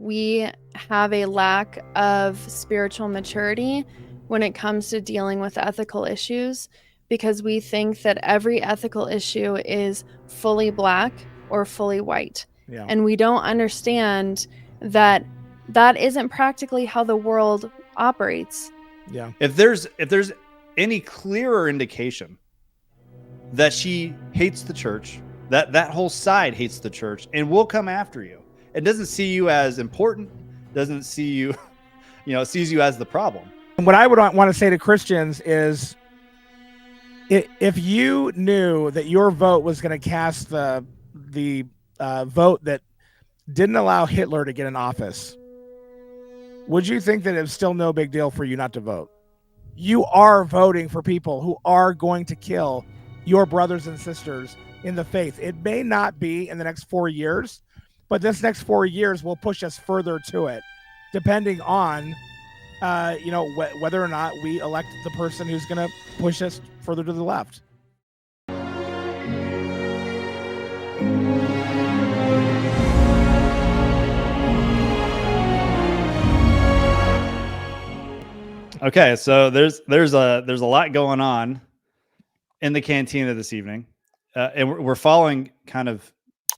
we have a lack of spiritual maturity when it comes to dealing with ethical issues, because we think that every ethical issue is fully black or fully white. Yeah. And we don't understand that that isn't practically how the world operates. Yeah. If there's any clearer indication that she hates the church, that whole side hates the church and will come after you, it doesn't see you as important, doesn't see you, sees you as the problem. And what I would want to say to Christians is, if you knew that your vote was going to cast the vote that didn't allow Hitler to get in office, would you think that it was still no big deal for you not to vote? You are voting for people who are going to kill your brothers and sisters in the faith. It may not be in the next 4 years, but this next 4 years will push us further to it, depending on whether or not we elect the person who's going to push us further to the left. Okay, so there's a lot going on in the cantina this evening, and we're following kind of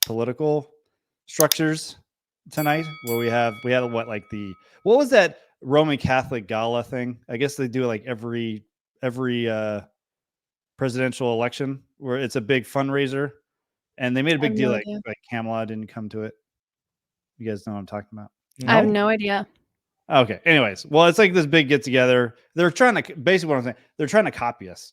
political structures tonight, where we had what was that Roman Catholic gala thing? I guess they do it like every presidential election, where it's a big fundraiser, and they made a big deal like Camelot didn't come to it. You guys know what I'm talking about? No? I have no idea. Okay. Anyways, well, it's like this big get together. They're trying to basically what I'm saying. They're trying to copy us.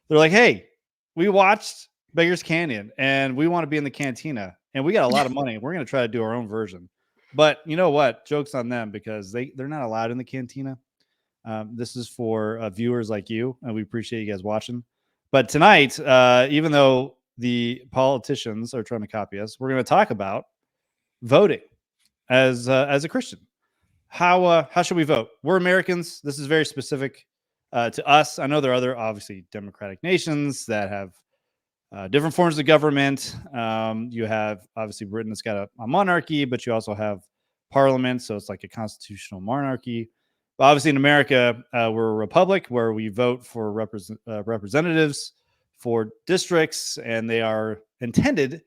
They're like, hey, we watched Beggar's Canyon and we want to be in the cantina and we got a lot of money. We're going to try to do our own version. But you know what? Joke's on them, because they're not allowed in the cantina. This is for viewers like you, and we appreciate you guys watching. But tonight, even though the politicians are trying to copy us, we're going to talk about voting as a Christian. How should we vote? We're Americans. This is very specific to us. I know there are other, obviously, democratic nations that have different forms of government. You have, obviously, Britain that's got a monarchy, but you also have parliament, so it's like a constitutional monarchy. But obviously, in America, we're a republic where we vote for representatives for districts, and they are intended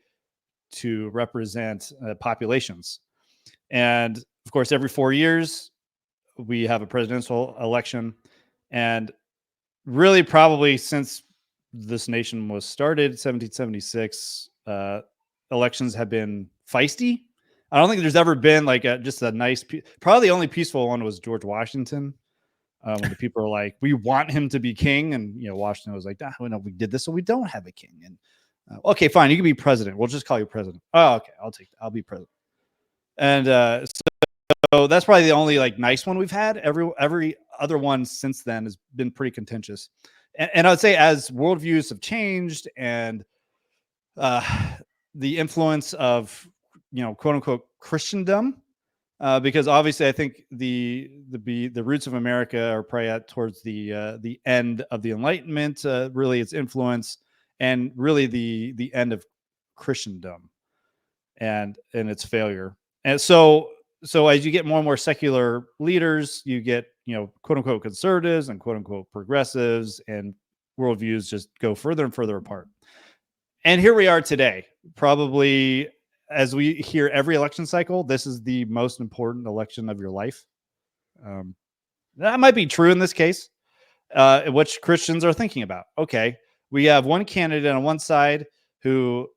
to represent populations. And of course, every 4 years, we have a presidential election. And really, probably since this nation was started, 1776, elections have been feisty. I don't think there's ever been like just a nice, probably the only peaceful one was George Washington. When the people are like, we want him to be king. And, Washington was like, no, we did this so we don't have a king. And okay, fine, you can be president. We'll just call you president. Oh, okay, I'll be president. And so that's probably the only like nice one we've had. Every other one since then has been pretty contentious. And I would say as worldviews have changed and the influence of, quote unquote Christendom, because obviously I think the roots of America are probably towards the end of the Enlightenment, really its influence, and really the end of Christendom and its failure. And so as you get more and more secular leaders, you get, quote unquote conservatives and quote unquote progressives, and worldviews just go further and further apart. And here we are today, probably as we hear every election cycle, this is the most important election of your life. That might be true in this case, which Christians are thinking about. Okay, we have one candidate on one side who,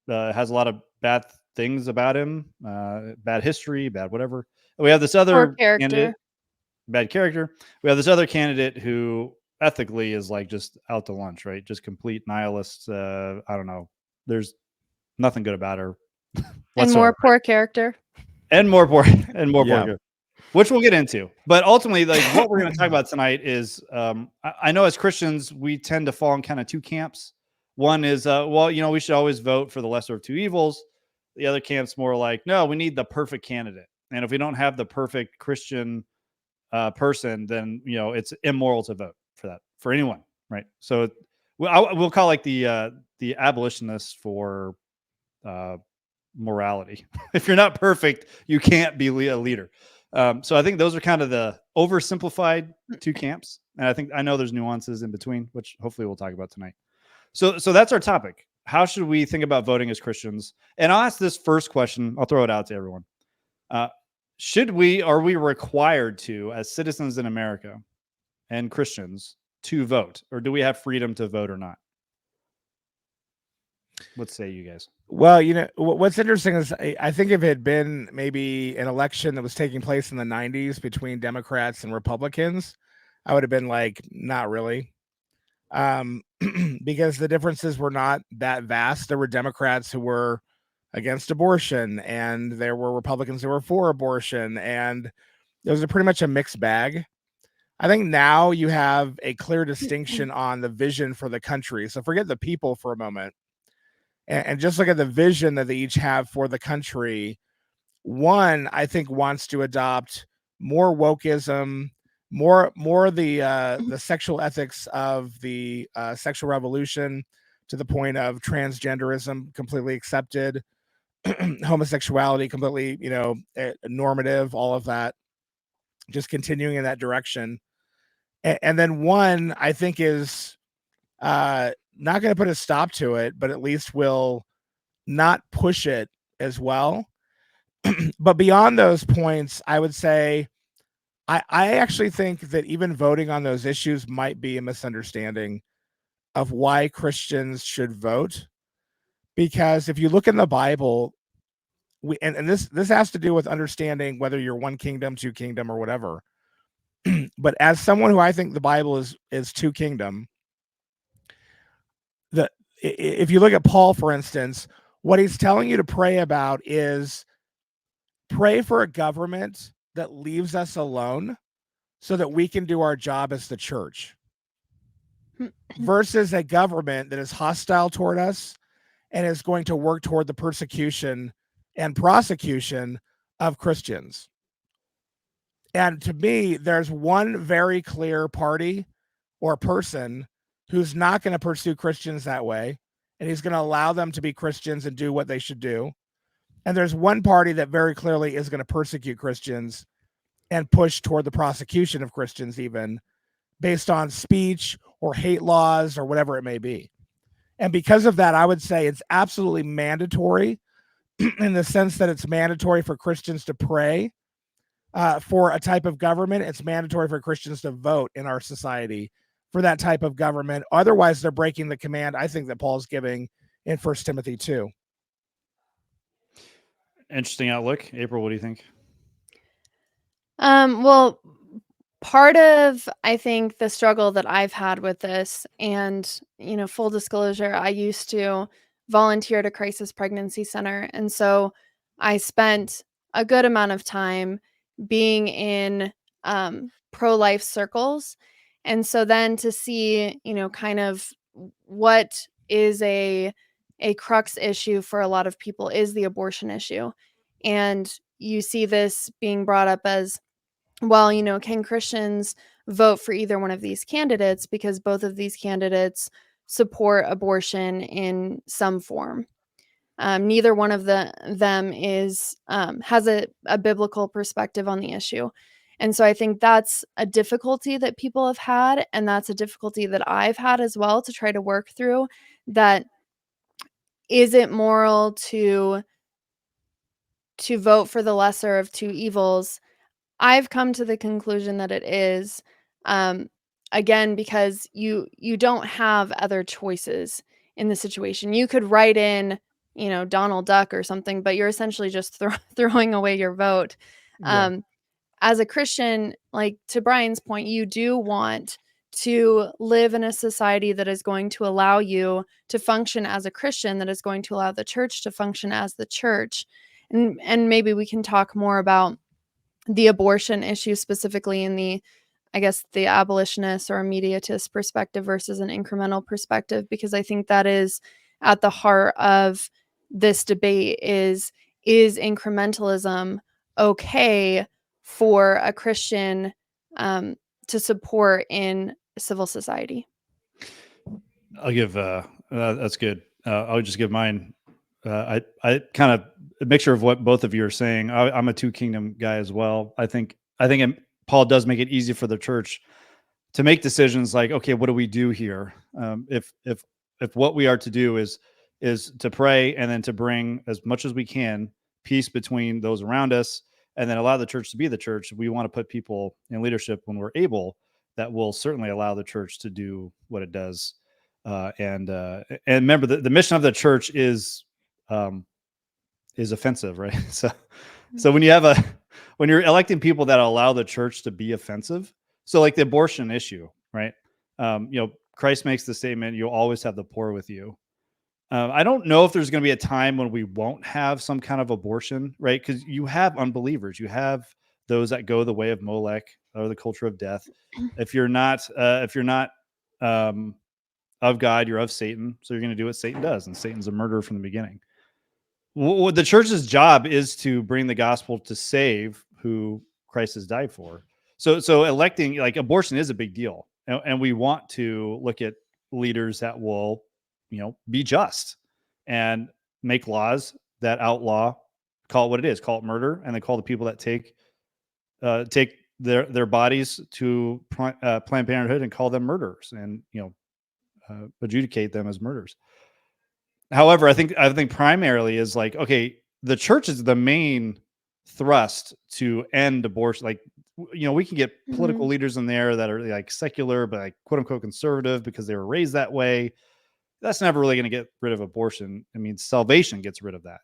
has a lot of bad things about him, bad history, bad whatever. We have this other candidate, bad character. We have this other candidate who ethically is like just out to lunch, right? Just complete nihilist. I don't know. There's nothing good about her. And more poor character. And more poor character, which we'll get into. But ultimately, like what we're going to talk about tonight is, I know as Christians, we tend to fall in kind of two camps. One is, we should always vote for the lesser of two evils. The other camp's more like, no, we need the perfect candidate. And if we don't have the perfect Christian person, then, it's immoral to vote for that, for anyone, right? So we'll call like the abolitionists for morality. If you're not perfect, you can't be a leader. So I think those are kind of the oversimplified two camps. And I know there's nuances in between, which hopefully we'll talk about tonight. So that's our topic. How should we think about voting as Christians? And I'll ask this first question. I'll throw it out to everyone. Are we required to, as citizens in America and Christians, to vote? Or do we have freedom to vote or not? What say you guys? Well, what's interesting is I think if it had been maybe an election that was taking place in the 90s between Democrats and Republicans, I would have been like, not really. Because the differences were not that vast. There were Democrats who were against abortion, and there were Republicans who were for abortion, and it was pretty much a mixed bag. I think now you have a clear distinction on the vision for the country. So forget the people for a moment and just look at the vision that they each have for the country. One, I think, wants to adopt more wokeism, more the sexual ethics of the sexual revolution, to the point of transgenderism completely accepted, homosexuality completely, normative, all of that, just continuing in that direction. And then one, I think, is not going to put a stop to it, but at least will not push it as well. But beyond those points, I would say I actually think that even voting on those issues might be a misunderstanding of why Christians should vote. Because if you look in the Bible, and this has to do with understanding whether you're one kingdom, two kingdom, or whatever. But as someone who I think the Bible is two kingdom, if you look at Paul, for instance, what he's telling you to pray about is pray for a government that leaves us alone so that we can do our job as the church, versus a government that is hostile toward us and is going to work toward the persecution and prosecution of Christians. And to me, there's one very clear party or person who's not going to pursue Christians that way, and he's going to allow them to be Christians and do what they should do. And there's one party that very clearly is going to persecute Christians and push toward the prosecution of Christians, even based on speech or hate laws or whatever it may be. And because of that, I would say it's absolutely mandatory in the sense that it's mandatory for Christians to pray for a type of government. It's mandatory for Christians to vote in our society for that type of government. Otherwise, they're breaking the command, I think, that Paul's giving in 1 Timothy 2. Interesting outlook. April, what do you think? Well, part of, I think, the struggle that I've had with this, and, full disclosure, I used to volunteer at a crisis pregnancy center. And so I spent a good amount of time being in pro-life circles. And so then to see, kind of what is a crux issue for a lot of people is the abortion issue. And you see this being brought up as, well, can Christians vote for either one of these candidates because both of these candidates support abortion in some form? Neither one of them is has a biblical perspective on the issue. And so I think that's a difficulty that people have had, and that's a difficulty that I've had as well to try to work through. That, is it moral to vote for the lesser of two evils? I've come to the conclusion that it is, again, because you don't have other choices in the situation. You could write in, Donald Duck or something, but you're essentially just throwing away your vote. Yeah. As a Christian, like to Brian's point, you do want to live in a society that is going to allow you to function as a Christian, that is going to allow the church to function as the church. And maybe we can talk more about the abortion issue specifically in the, I guess, the abolitionist or immediatist perspective versus an incremental perspective, because I think that is at the heart of this debate is incrementalism okay for a Christian to support in civil society? I'll give, that's good. I'll just give mine. I kind of a mixture of what both of you are saying. I'm a two kingdom guy as well. I think Paul does make it easy for the church to make decisions like, okay, what do we do here? If what we are to do is to pray and then to bring as much as we can peace between those around us, and then allow the church to be the church. We want to put people in leadership when we're able that will certainly allow the church to do what it does. And remember, the mission of the church is offensive, right? So when you're electing people that allow the church to be offensive, so like the abortion issue, right? Christ makes the statement, "You'll always have the poor with you." I don't know if there's going to be a time when we won't have some kind of abortion, right? Because you have unbelievers, you have those that go the way of Molech or the culture of death. If you're not of God, you're of Satan. So you're going to do what Satan does, and Satan's a murderer from the beginning. What the church's job is to bring the gospel to save who Christ has died for. So electing, like, abortion is a big deal, and we want to look at leaders that will, be just and make laws that outlaw, call it what it is, call it murder, and they call the people that take their bodies to Planned Parenthood and call them murderers, and adjudicate them as murders. However, I think primarily is like, okay, the church is the main thrust to end abortion. Like, we can get political leaders in there that are like secular, but like quote unquote conservative because they were raised that way. That's never really going to get rid of abortion. I mean, salvation gets rid of that.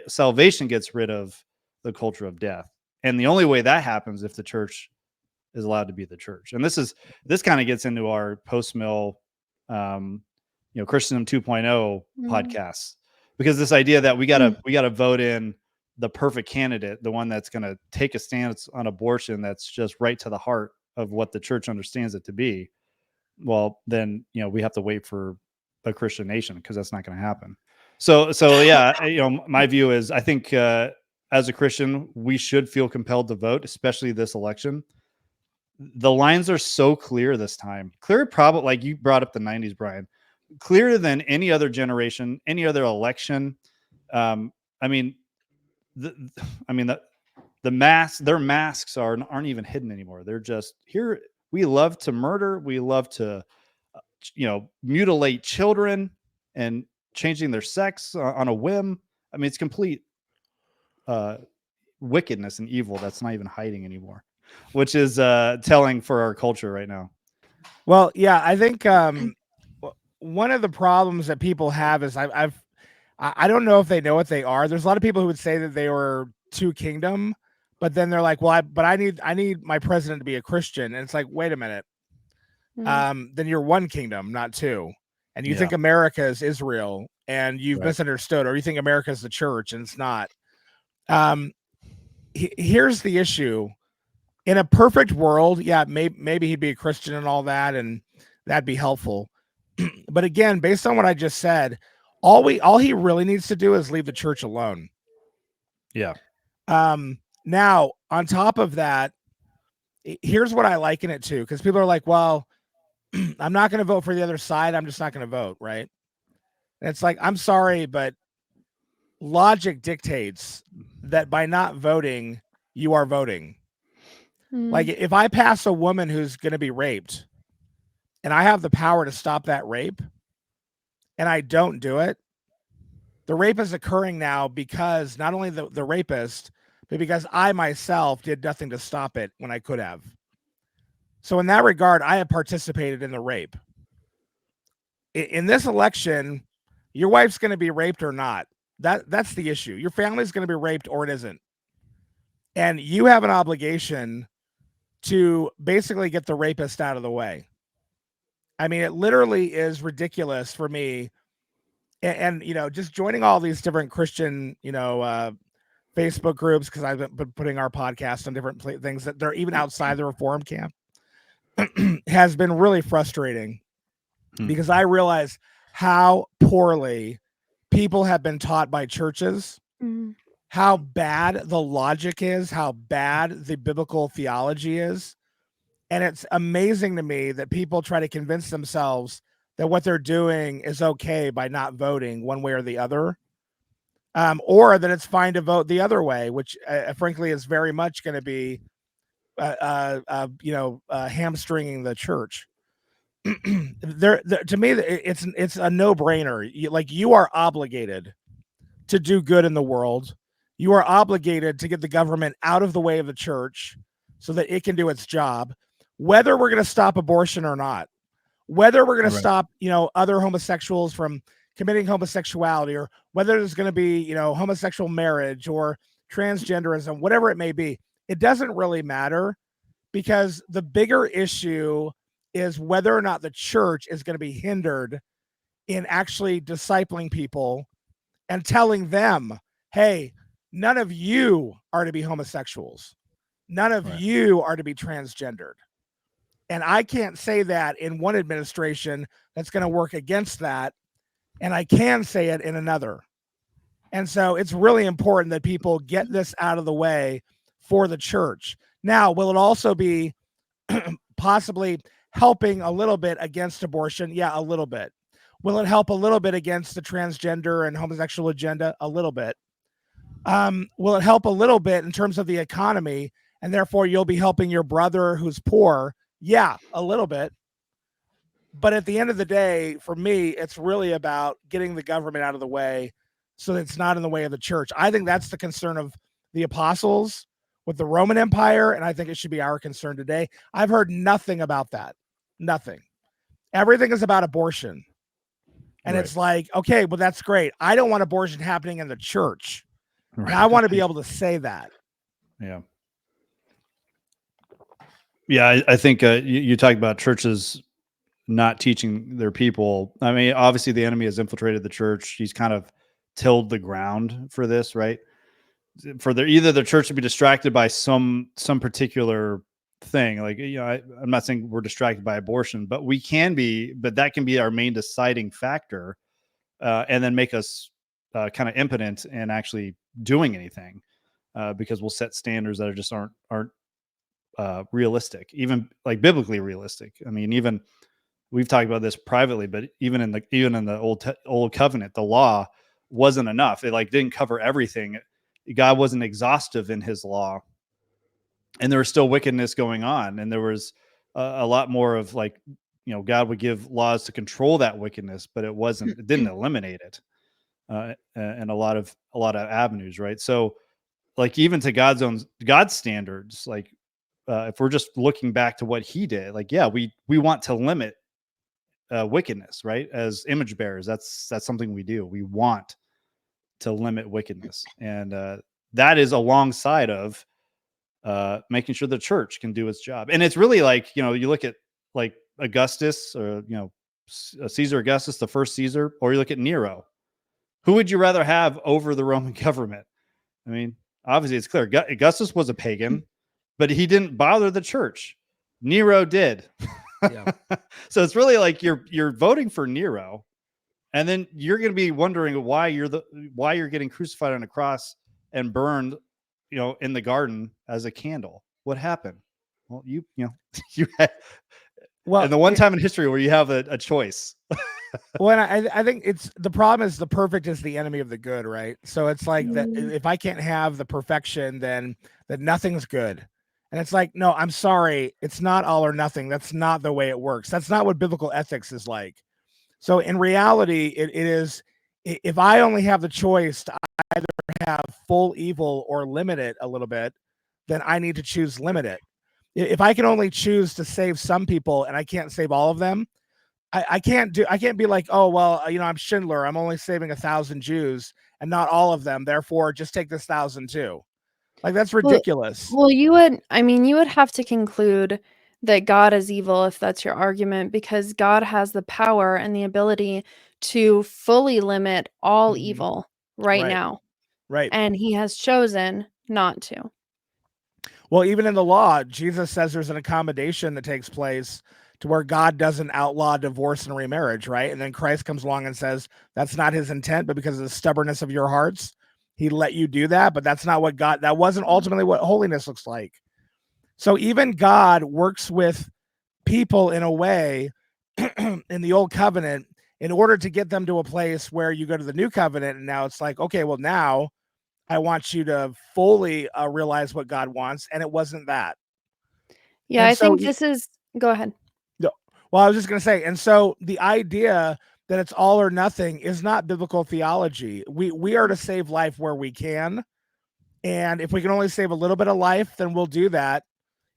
Salvation gets rid of the culture of death. And the only way that happens if the church is allowed to be the church. And this kind of gets into our post-mill, Christendom 2.0 podcasts, because this idea that we gotta vote in the perfect candidate, the one that's going to take a stance on abortion that's just right to the heart of what the church understands it to be. Well, then we have to wait for a Christian nation, because that's not going to happen. So yeah, my view is, I think as a Christian, we should feel compelled to vote, especially this election. The lines are so clear this time. Clear, probably, like you brought up the 90s, Brian, clearer than any other generation, any other election. I mean, their masks aren't even hidden anymore. They're just here. We love to murder. We love to, mutilate children and changing their sex on a whim. I mean, it's complete wickedness and evil that's not even hiding anymore, which is telling for our culture right now. Well, yeah, I think one of the problems that people have is I don't know if they know what they are. There's a lot of people who would say that they were two kingdom, but then they're like, well, I need my president to be a Christian. And it's like, wait a minute. Then you're one kingdom, not two. And you think America is Israel, and you've misunderstood, or you think America is the church, and it's not. Here's the issue. In a perfect world, yeah, maybe he'd be a Christian and all that, and that'd be helpful. But again, based on what I just said, all he really needs to do is leave the church alone. Yeah. Now, on top of that, here's what I liken it to, because people are like, well, I'm not going to vote for the other side. I'm just not going to vote, right? And it's like, I'm sorry, but logic dictates that by not voting, you are voting. Like, if I pass a woman who's going to be raped and I have the power to stop that rape and I don't do it, the rape is occurring now because not only the rapist, but because I myself did nothing to stop it when I could have. So in that regard, I have participated in the rape. In this election, your wife's going to be raped or not. That's the issue. Your family's going to be raped or it isn't. And you have an obligation to basically get the rapist out of the way. I mean, it literally is ridiculous for me. And just joining all these different Christian, Facebook groups, because I've been putting our podcast on different things that they're even outside the Reform camp, has been really frustrating, because I realize how poorly people have been taught by churches, how bad the logic is, how bad the biblical theology is. And it's amazing to me that people try to convince themselves that what they're doing is okay by not voting one way or the other. or that it's fine to vote the other way, which frankly is very much going to be, hamstringing the church. To me, it's a no-brainer. You are obligated to do good in the world. You are obligated to get the government out of the way of the church so that it can do its job, whether we're going to stop abortion or not, whether we're going to stop, other homosexuals from committing homosexuality, or whether there's going to be, homosexual marriage or transgenderism, whatever it may be. It doesn't really matter, because the bigger issue is whether or not the church is going to be hindered in actually discipling people and telling them, hey, none of you are to be homosexuals. None of you are to be transgendered. And I can't say that in one administration that's going to work against that. And I can say it in another. And so it's really important that people get this out of the way for the church. Now, will it also be possibly helping a little bit against abortion? Yeah, a little bit. Will it help a little bit against the transgender and homosexual agenda? A little bit. Will it help a little bit in terms of the economy, and therefore you'll be helping your brother who's poor? Yeah, a little bit. But at the end of the day, for me, it's really about getting the government out of the way so that it's not in the way of the church. I think that's the concern of the apostles with the Roman Empire, and I think it should be our concern today. I've heard nothing about that. Nothing. Everything is about abortion. And it's like, okay, well, that's great. I don't want abortion happening in the church. And I want to be able to say that. Yeah. Yeah, I think you talk about churches not teaching their people. I mean, obviously the enemy has infiltrated the church. He's kind of tilled the ground for this, right? For either the church to be distracted by some particular thing. Like, I'm not saying we're distracted by abortion, but we can be, but that can be our main deciding factor, and then make us kind of impotent in actually doing anything, because we'll set standards that are just aren't realistic, even like biblically realistic. I mean, even we've talked about this privately, but even in the old covenant, the law wasn't enough. It didn't cover everything. God wasn't exhaustive in his law, and there was still wickedness going on. And there was a lot more of God would give laws to control that wickedness, but it didn't eliminate it, in a lot of avenues. Right. So even to God's standards, if we're just looking back to what he did, we want to limit wickedness, right? As image bearers, that's something we do. We want to limit wickedness, and that is alongside of making sure the church can do its job. And it's really you look at Augustus, or Caesar Augustus, the first Caesar, or you look at Nero. Who would you rather have over the Roman government? I mean, obviously it's clear. Augustus was a pagan, but he didn't bother the church. Nero did. Yeah. So it's really you're voting for Nero, and then you're going to be wondering why you're getting crucified on a cross and burned, in the garden as a candle. What happened? Well, you had, and the one time in history where you have a choice. Well, I think it's the problem is the perfect is the enemy of the good, right? So it's like that if I can't have the perfection, then nothing's good. And it's like, no, I'm sorry. It's not all or nothing. That's not the way it works. That's not what biblical ethics is like. So in reality, it is, if I only have the choice to either have full evil or limit it a little bit, then I need to choose limit it. If I can only choose to save some people and I can't save all of them, I can't be like, oh, well, I'm Schindler. I'm only saving 1,000 Jews and not all of them. Therefore, just take this 1,000 too. That's ridiculous. Well, you would have to conclude that God is evil if that's your argument, because God has the power and the ability to fully limit all evil right now. Right. And he has chosen not to. Well, even in the law, Jesus says there's an accommodation that takes place to where God doesn't outlaw divorce and remarriage, right? And then Christ comes along and says that's not his intent, but because of the stubbornness of your hearts, he let you do that. But that's not what that wasn't ultimately what holiness looks like. So even God works with people in a way in the old covenant in order to get them to a place where you go to the new covenant, and now it's like, okay, well, now I want you to fully realize what God wants, and it wasn't that. Yeah, And I so, think this is go ahead. no, well, I was just going to say, and so the idea that it's all or nothing is not biblical theology. We are to save life where we can, and if we can only save a little bit of life, then we'll do that.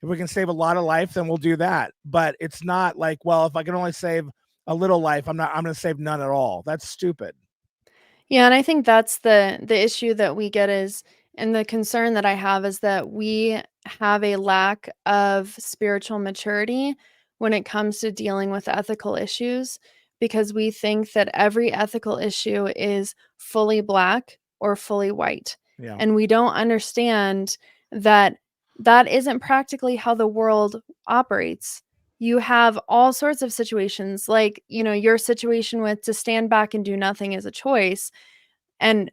If we can save a lot of life, then we'll do that. But it's not like, well, if I can only save a little life, I'm going to save none at all. That's stupid. Yeah, and I think that's the issue that we get is, and the concern that I have is that we have a lack of spiritual maturity when it comes to dealing with ethical issues, because we think that every ethical issue is fully black or fully white. Yeah. And we don't understand that that isn't practically how the world operates. You have all sorts of situations, like, your situation with to stand back and do nothing is a choice. And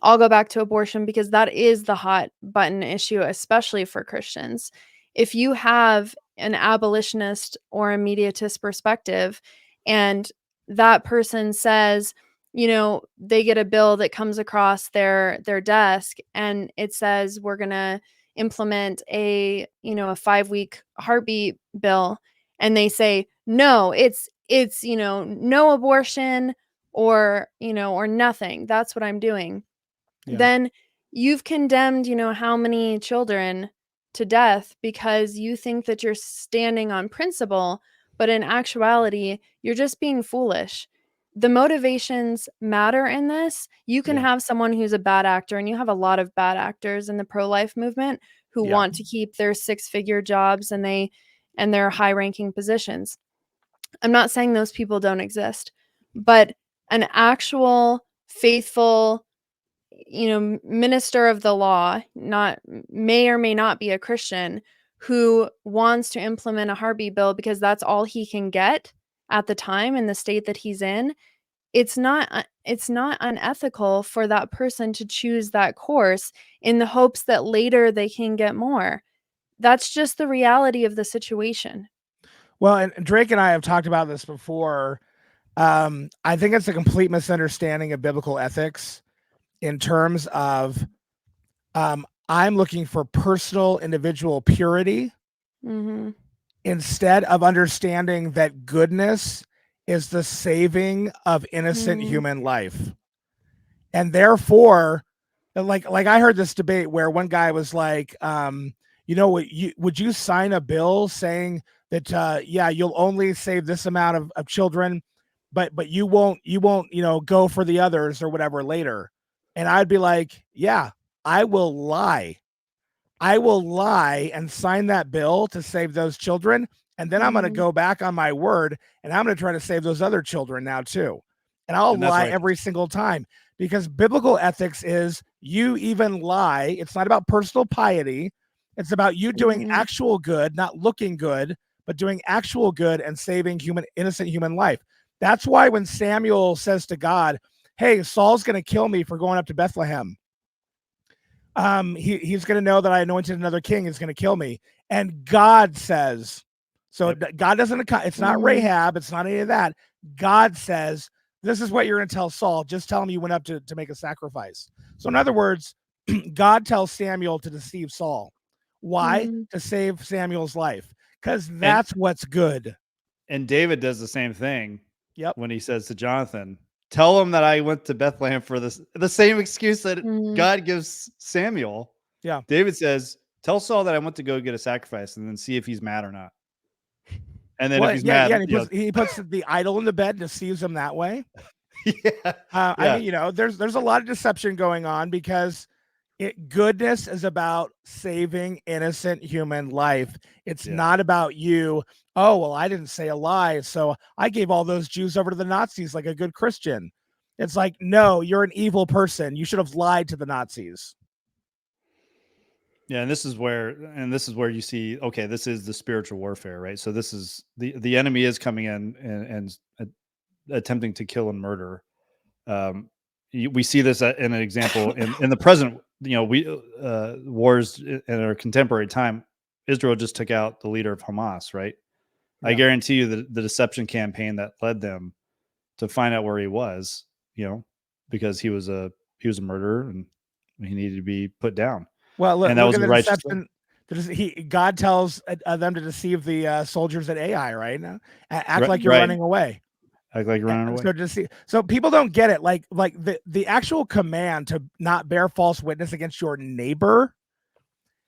I'll go back to abortion because that is the hot button issue, especially for Christians. If you have an abolitionist or a mediatist perspective, and that person says, they get a bill that comes across their desk, and it says we're going to implement a 5-week heartbeat bill, and they say no, it's no abortion, or nothing, that's what I'm doing. Yeah. Then you've condemned, how many children to death because you think that you're standing on principle, but in actuality, you're just being foolish. The motivations matter in this. You can Yeah. have someone who's a bad actor, and you have a lot of bad actors in the pro-life movement who Yeah. want to keep their 6-figure jobs and their high-ranking positions. I'm not saying those people don't exist, but an actual faithful, minister of the law, not may or may not be a Christian, who wants to implement a heartbeat bill because that's all he can get at the time in the state that he's in. It's not unethical for that person to choose that course in the hopes that later they can get more. That's just the reality of the situation. Well, and Drake and I have talked about this before. I think it's a complete misunderstanding of biblical ethics in terms of I'm looking for personal individual purity instead of understanding that goodness is the saving of innocent human life. And therefore, like I heard this debate where one guy was like, would you sign a bill saying that you'll only save this amount of children, but you won't go for the others or whatever later? And I'd be like, yeah, I will lie and sign that bill to save those children, and then I'm going to go back on my word, and I'm going to try to save those other children now too. And I'll lie every single time, because biblical ethics is you even lie. It's not about personal piety. It's about you doing actual good, not looking good, but doing actual good and saving innocent human life. That's why when Samuel says to God, hey, Saul's going to kill me for going up to Bethlehem, he's going to know that I anointed another king. He's going to kill me. And God says, so God doesn't, it's not Rahab. It's not any of that. God says, this is what you're going to tell Saul. Just tell him you went up to make a sacrifice. So in other words, God tells Samuel to deceive Saul. Why? To save Samuel's life. Because that's what's good. And David does the same thing. Yep. When he says to Jonathan, tell him that I went to Bethlehem for this, the same excuse that God gives Samuel. Yeah. David says, tell Saul that I went to go get a sacrifice and then see if he's mad or not. And then if he's mad, he puts the idol in the bed and deceives him that way. I mean, there's a lot of deception going on because goodness is about saving innocent human life. It's not about you. Oh, well, I didn't say a lie, so I gave all those Jews over to the Nazis like a good Christian. It's like, no, you're an evil person. You should have lied to the Nazis. Yeah, and this is where you see, okay, this is the spiritual warfare, right? So this is the enemy is coming in and attempting to kill and murder. We see this in an example in the present, wars in our contemporary time. Israel just took out the leader of Hamas, right? Yeah. I guarantee you that the deception campaign that led them to find out where he was, because he was a murderer and he needed to be put down. Well, And that look was at the the righteous deception. God tells them to deceive the soldiers at Ai, right? Now, act like you're running away. Act like you're running away. So people don't get it. Like the actual command to not bear false witness against your neighbor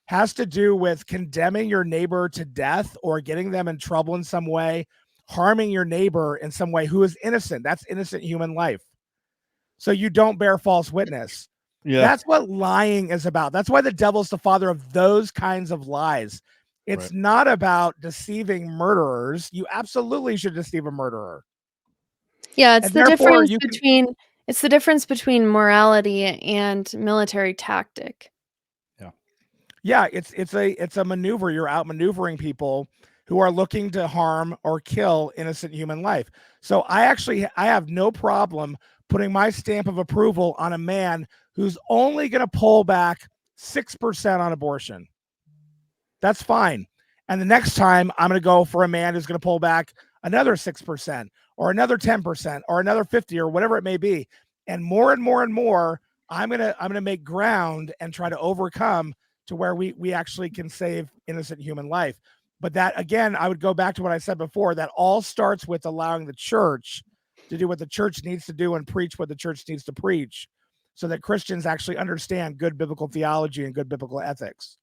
has to do with condemning your neighbor to death or getting them in trouble in some way, harming your neighbor in some way who is innocent. That's innocent human life. So you don't bear false witness. Yeah. That's what lying is about. That's why the devil's the father of those kinds of lies. It's not about deceiving murderers. You absolutely should deceive a murderer. Yeah, it's the difference between morality and military tactic. Yeah, it's a maneuver. You're out maneuvering people who are looking to harm or kill innocent human life. So I have no problem putting my stamp of approval on a man who's only going to pull back 6% on abortion. That's fine. And the next time I'm going to go for a man who's going to pull back another 6% or another 10% or another 50 or whatever it may be. And more, I'm going to make ground and try to overcome to where we actually can save innocent human life. But that, again, I would go back to what I said before, that all starts with allowing the church to do what the church needs to do and preach what the church needs to preach so that Christians actually understand good biblical theology and good biblical ethics.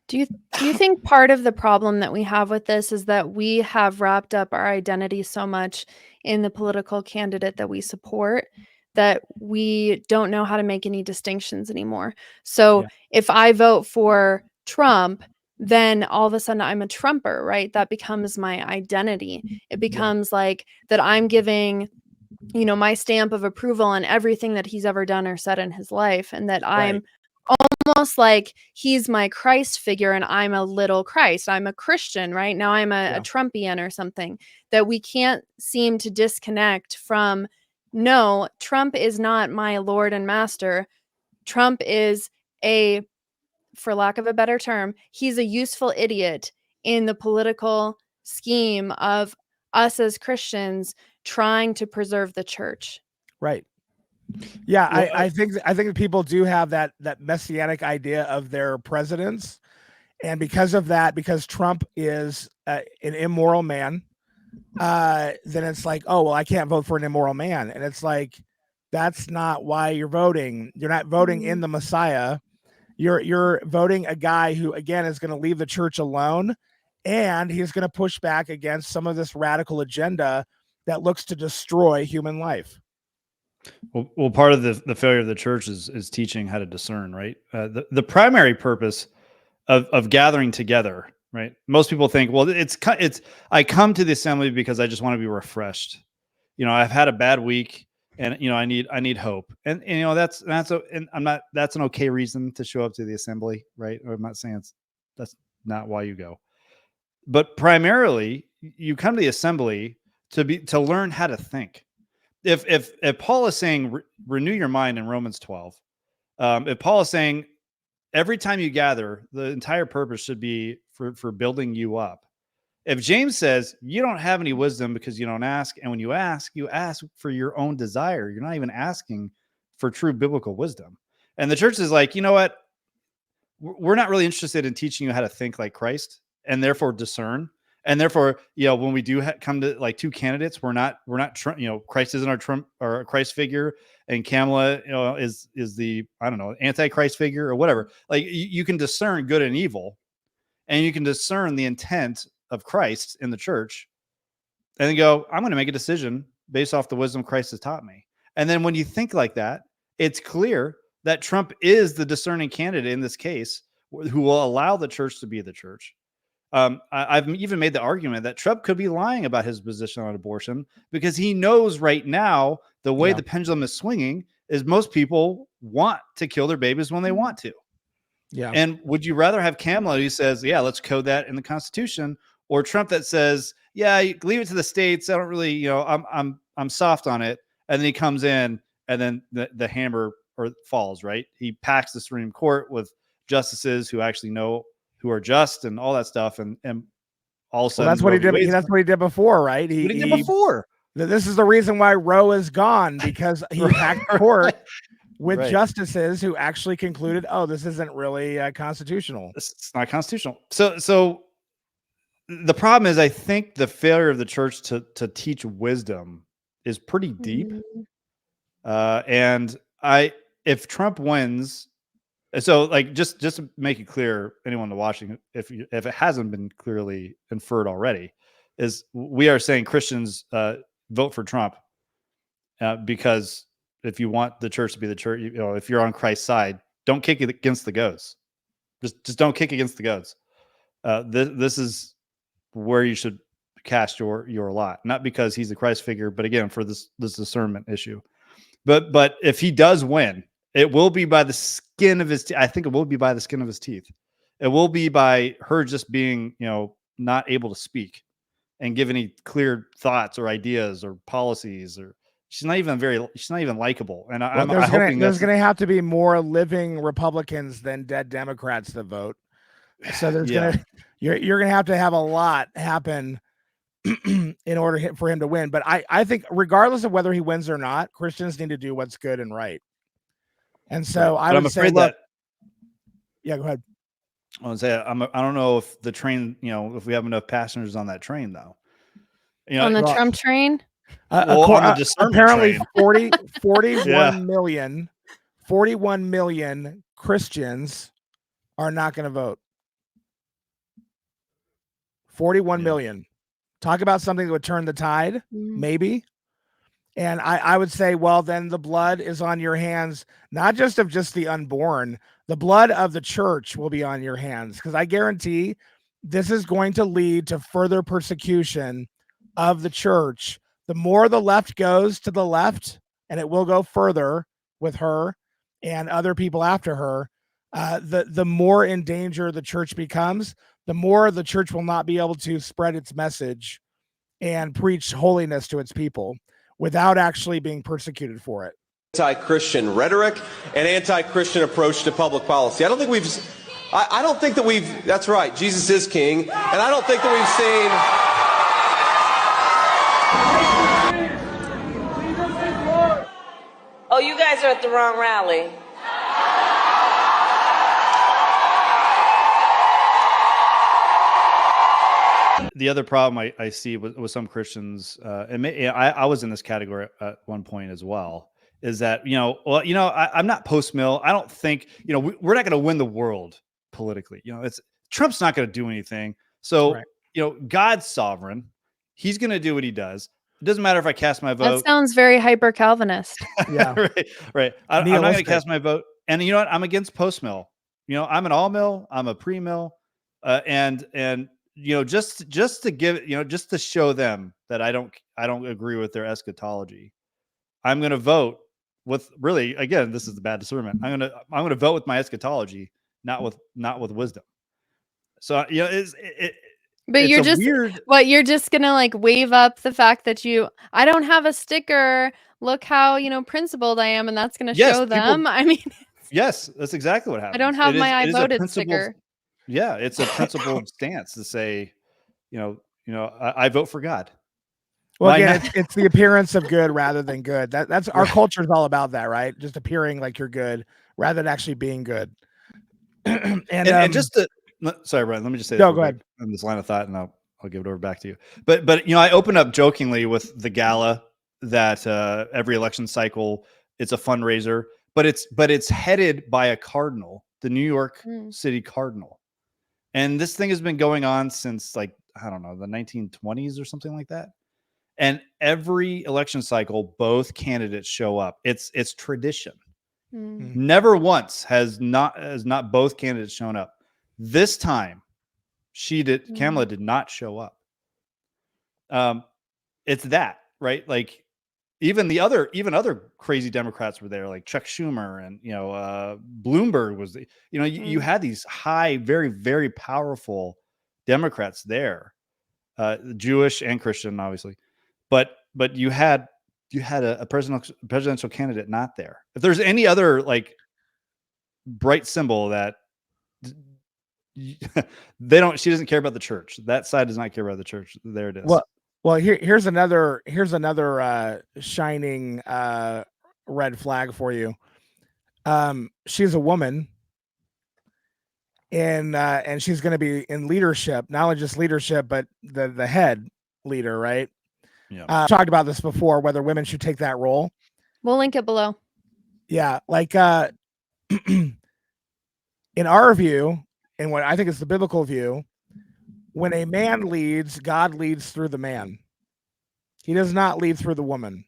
Do you think part of the problem that we have with this is that we have wrapped up our identity so much in the political candidate that we support that we don't know how to make any distinctions anymore? So if I vote for Trump, then all of a sudden I'm a Trumper, right? That becomes my identity. It becomes like that I'm giving, my stamp of approval on everything that he's ever done or said in his life, and that I'm almost like he's my Christ figure and I'm a little Christ. I'm a Christian, right? Now I'm a Trumpian or something, that we can't seem to disconnect from. No, Trump is not my Lord and Master. Trump is for lack of a better term, he's a useful idiot in the political scheme of us as Christians trying to preserve the church. Right. Yeah, well, I think that people do have that messianic idea of their presidents, and because of that, because Trump is an immoral man, then it's like, oh well, I can't vote for an immoral man, and it's like that's not why you're voting. You're not voting in the Messiah. You're voting a guy who, again, is going to leave the church alone, and he's going to push back against some of this radical agenda that looks to destroy human life. Well, part of the failure of the church is teaching how to discern, right? The primary purpose of gathering together, right? Most people think, well, it's I come to the assembly because I just want to be refreshed. I've had a bad week, and I need hope, and that's an okay reason to show up to the assembly, right? I'm not saying that's not why you go, but primarily you come to the assembly to learn how to think. If Paul is saying renew your mind in Romans 12, if Paul is saying every time you gather, the entire purpose should be for building you up. If James says you don't have any wisdom because you don't ask, and when you ask for your own desire, you're not even asking for true biblical wisdom. And the church is like, you know what? We're not really interested in teaching you how to think like Christ and therefore discern. And therefore, when we do come to like two candidates, we're not Christ isn't our Trump or Christ figure, and Kamala, is the, I don't know, anti-Christ figure or whatever. Like you can discern good and evil, and you can discern the intent of Christ in the church, and then go, I'm going to make a decision based off the wisdom Christ has taught me. And then when you think like that, it's clear that Trump is the discerning candidate in this case, who will allow the church to be the church. I've even made the argument that Trump could be lying about his position on abortion because he knows right now the way the pendulum is swinging is most people want to kill their babies when they want to. Yeah. And would you rather have Kamala who says, yeah, let's code that in the Constitution, or Trump that says, yeah, leave it to the states. I don't really, I'm soft on it. And then he comes in and then the hammer falls, right? He packs the Supreme Court with justices who actually know, who are just, and all that stuff, and all of a sudden, that's what he did. That's what he did before, right? He did before. This is the reason why Roe is gone, because he packed court with justices who actually concluded, oh, this isn't really constitutional. It's not constitutional. So the problem is, I think the failure of the church to teach wisdom is pretty deep. And if Trump wins, so like just to make it clear, anyone watching, if it hasn't been clearly inferred already, is we are saying Christians vote for Trump because if you want the church to be the church, if you're on Christ's side, don't kick it against the goats. Just don't kick against the goats. This is where you should cast your lot, not because he's a Christ figure, but again for this discernment issue. But if he does win, it will be by the skin of his teeth. I think it will be by the skin of his teeth. It will be by her just being, not able to speak and give any clear thoughts or ideas or policies, or she's not even likable. And I'm hoping there's going to have to be more living Republicans than dead Democrats that vote. So there's you're going to have a lot happen in order for him to win. But I think regardless of whether he wins or not, Christians need to do what's good and right. And so I would say, look, yeah, go ahead. I would say I don't know if the train, if we have enough passengers on that train, though. On the Trump train? Apparently 41 million Christians are not going to vote. 41 million. Talk about something that would turn the tide, maybe. And I would say, well, then the blood is on your hands, not just of the unborn. The blood of the church will be on your hands, because I guarantee this is going to lead to further persecution of the church. The more the left goes to the left, and it will go further with her and other people after her, the more in danger the church becomes, the more the church will not be able to spread its message and preach holiness to its people without actually being persecuted for it. Anti-Christian rhetoric and anti-Christian approach to public policy. I don't think that we've, that's right, Jesus is king, and I don't think that we've seen... Oh, you guys are at the wrong rally. The other problem I see with some Christians, and I was in this category at one point as well, is that, I'm not post-mill. I don't think, we're not going to win the world politically. Trump's not going to do anything. So, God's sovereign. He's going to do what he does. It doesn't matter if I cast my vote. That sounds very hyper Calvinist. Yeah. right. I'm not going to cast my vote. And you know what? I'm against post-mill. I'm an all-mill. I'm a pre-mill. And just to give, just to show them that I don't agree with their eschatology, I'm going to vote with, really, again, this is the bad discernment. I'm going to vote with my eschatology, not with wisdom. So, but you're just weird... you're just going to like wave up the fact that I don't have a sticker. Look how, principled I am. And that's going to show them. I mean, yes, that's exactly what happened. I don't have my I voted sticker. Yeah, it's a principled stance to say, I vote for God. Well, again, it's the appearance of good rather than good. That's our culture is all about that, right? Just appearing like you're good rather than actually being good. and just to, sorry, Brian, let me just say go ahead on this line of thought, and I'll give it over back to you. But I opened up jokingly with the gala that every election cycle it's a fundraiser, but it's headed by a cardinal, the New York City Cardinal. And this thing has been going on since, like, I don't know, the 1920s or something like that. And every election cycle, both candidates show up. It's tradition. Never once has not both candidates shown up. This time, Kamala did not show up. It's that, right? Like, even other crazy Democrats were there, like Chuck Schumer and Bloomberg was. You had these high, very, very powerful Democrats there, Jewish and Christian, obviously, but you had a presidential candidate not there. If there's any other like bright symbol that she doesn't care about the church. That side does not care about the church. There it is. Well, here's another shining red flag for you. She's a woman, and she's going to be in leadership, not only just leadership, but the head leader, right? Yeah. Talked about this before, whether women should take that role. We'll link it below. Yeah, like in our view, and what I think is the biblical view, when a man leads, God leads through the man. He does not lead through the woman.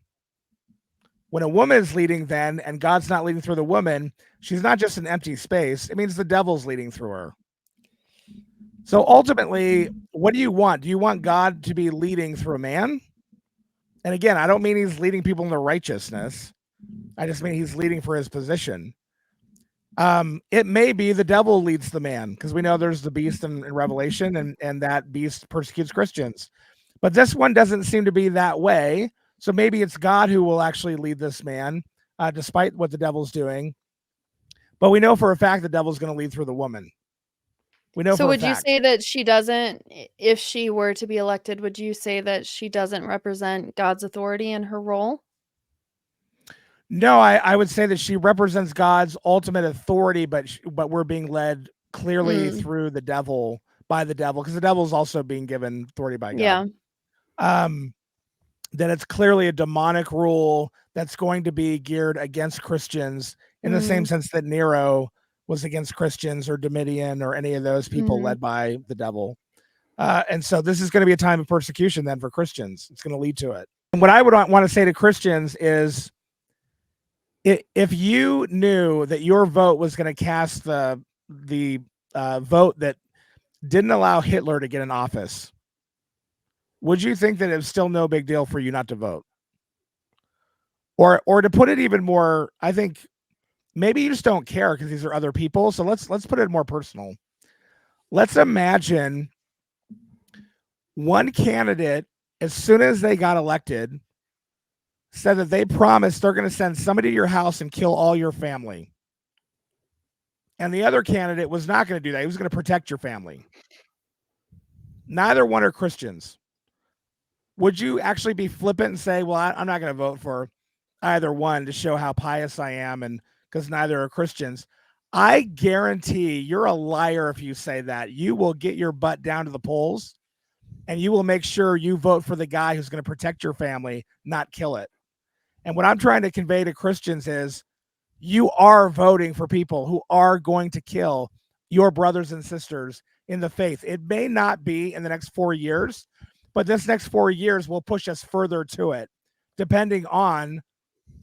When a woman is leading then, and God's not leading through the woman, she's not just an empty space. It means the devil's leading through her. So ultimately, what do you want? Do you want God to be leading through a man? And again, I don't mean he's leading people into righteousness. I just mean he's leading for his position. It may be the devil leads the man, because we know there's the beast in Revelation, and that beast persecutes Christians. But this one doesn't seem to be that way. So maybe it's God who will actually lead this man, despite what the devil's doing. But we know for a fact the devil's going to lead through the woman. We know. So would you say that she doesn't, if she were to be elected, would you say that she doesn't represent God's authority in her role? No, I would say that she represents God's ultimate authority, but we're being led clearly through the devil, by the devil, because the devil is also being given authority by God. Yeah. That it's clearly a demonic rule that's going to be geared against Christians in the same sense that Nero was against Christians, or Domitian, or any of those people led by the devil. And so this is going to be a time of persecution then for Christians. It's going to lead to it. And what I would want to say to Christians is, if you knew that your vote was going to cast the vote that didn't allow Hitler to get in office, would you think that it was still no big deal for you not to vote? Or to put it even more, I think maybe you just don't care because these are other people. So let's put it more personal. Let's imagine one candidate, as soon as they got elected, said that they promised they're going to send somebody to your house and kill all your family. And the other candidate was not going to do that. He was going to protect your family. Neither one are Christians. Would you actually be flippant and say, well, I'm not going to vote for either one to show how pious I am, and because neither are Christians? I guarantee you're a liar if you say that. You will get your butt down to the polls, and you will make sure you vote for the guy who's going to protect your family, not kill it. And what I'm trying to convey to Christians is, you are voting for people who are going to kill your brothers and sisters in the faith. It may not be in the next 4 years, but this next 4 years will push us further to it, depending on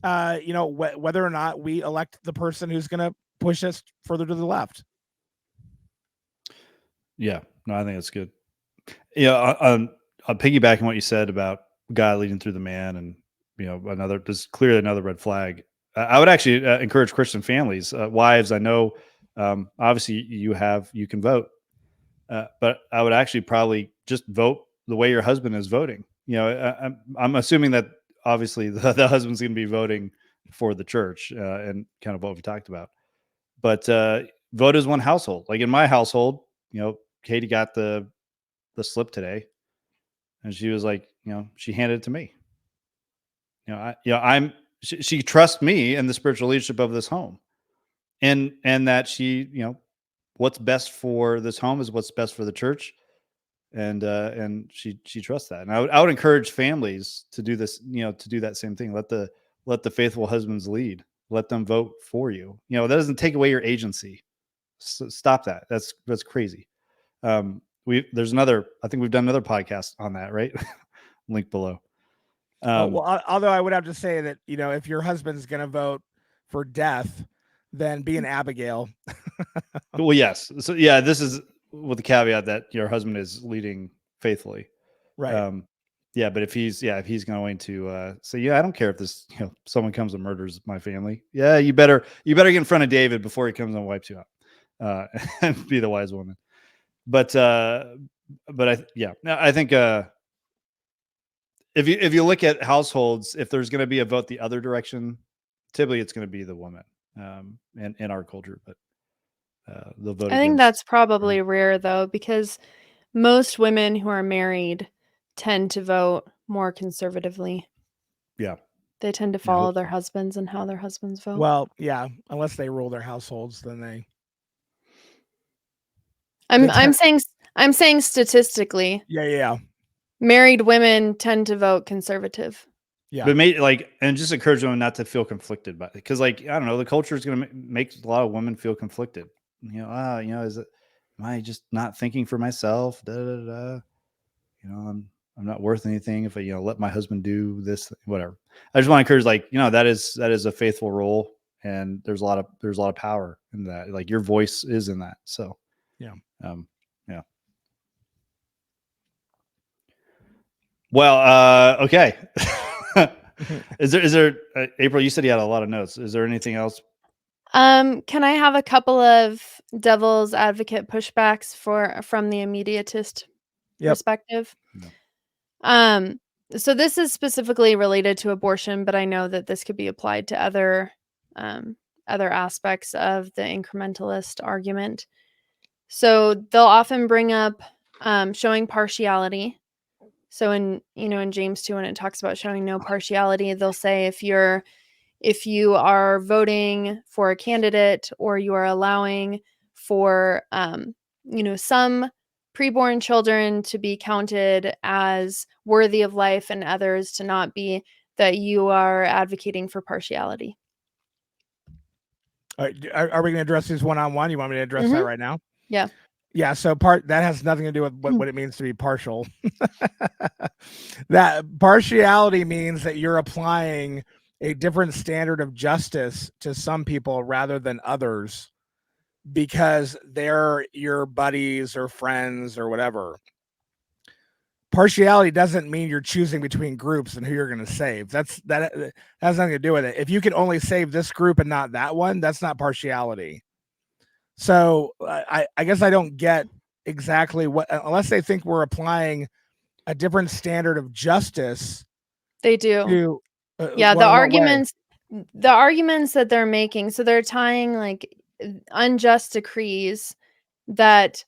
whether or not we elect the person who's going to push us further to the left. Yeah, no, I think that's good. Yeah, I'll piggyback on what you said about God leading through the man, and there's clearly another red flag. I would actually encourage Christian families, wives. I know, obviously you can vote, but I would actually probably just vote the way your husband is voting. I'm assuming that obviously the husband's going to be voting for the church, and kind of what we talked about. But vote as one household. Like in my household, Katie got the slip today, and she was like, she handed it to me. She trusts me in the spiritual leadership of this home, and that she, what's best for this home is what's best for the church. And she trusts that. And I would encourage families to do this, to do that same thing. Let the faithful husbands lead, let them vote for you. That doesn't take away your agency. Stop that. That's crazy. I think we've done another podcast on that, right? Link below. Although I would have to say that, if your husband's going to vote for death, then be an Abigail. Well, yes. So yeah, this is with the caveat that your husband is leading faithfully. Right. Yeah. But if he's going to say, I don't care if this, someone comes and murders my family. Yeah. You better get in front of David before he comes and wipes you out, and be the wise woman. But I think, if you look at households, if there's going to be a vote the other direction, typically it's going to be the woman, in our culture. But they'll vote. I think that's probably rare though, because most women who are married tend to vote more conservatively. Yeah. They tend to follow their husbands and how their husbands vote. Well, yeah, unless they rule their households, then they. I'm saying statistically, Yeah. married women tend to vote conservative. Yeah. But and just encourage women not to feel conflicted by it. Because I don't know, the culture is going to make a lot of women feel conflicted. Am I just not thinking for myself? I'm not worth anything if I, let my husband do this, whatever. I just want to encourage, that is a faithful role. And there's a lot of power in that. Like your voice is in that. So, yeah. Yeah. Well, okay. Is there April, you said you had a lot of notes. Is there anything else? Can I have a couple of devil's advocate pushbacks from the immediatist perspective? No. So this is specifically related to abortion, but I know that this could be applied to other aspects of the incrementalist argument. So they'll often bring up showing partiality. So in James 2, when it talks about showing no partiality, they'll say if you are voting for a candidate or you are allowing for some preborn children to be counted as worthy of life and others to not be, that you are advocating for partiality. Are we going to address these one-on-one? You want me to address that right now? Yeah. Yeah, so that has nothing to do with what it means to be partial. That partiality means that you're applying a different standard of justice to some people rather than others because they're your buddies or friends or whatever. Partiality doesn't mean you're choosing between groups and who you're going to save. That has nothing to do with it. If you can only save this group and not that one, that's not partiality. So I guess I don't get exactly what, unless they think we're applying a different standard of justice. They do. The arguments that they're making. So they're tying unjust decrees that,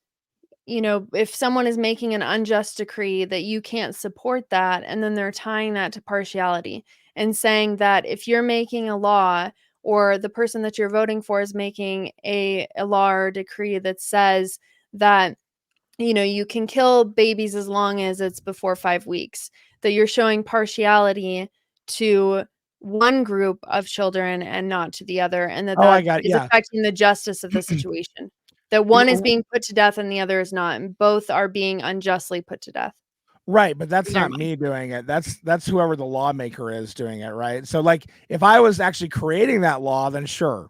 if someone is making an unjust decree that you can't support that. And then they're tying that to partiality and saying that if you're making a law or the person that you're voting for is making a law or decree that says that, you can kill babies as long as it's before 5 weeks, that you're showing partiality to one group of children and not to the other. And that is affecting the justice of the situation. That one is being put to death and the other is not, and both are being unjustly put to death. Right, but that's not me doing it. That's whoever the lawmaker is doing it, right? So if I was actually creating that law, then sure.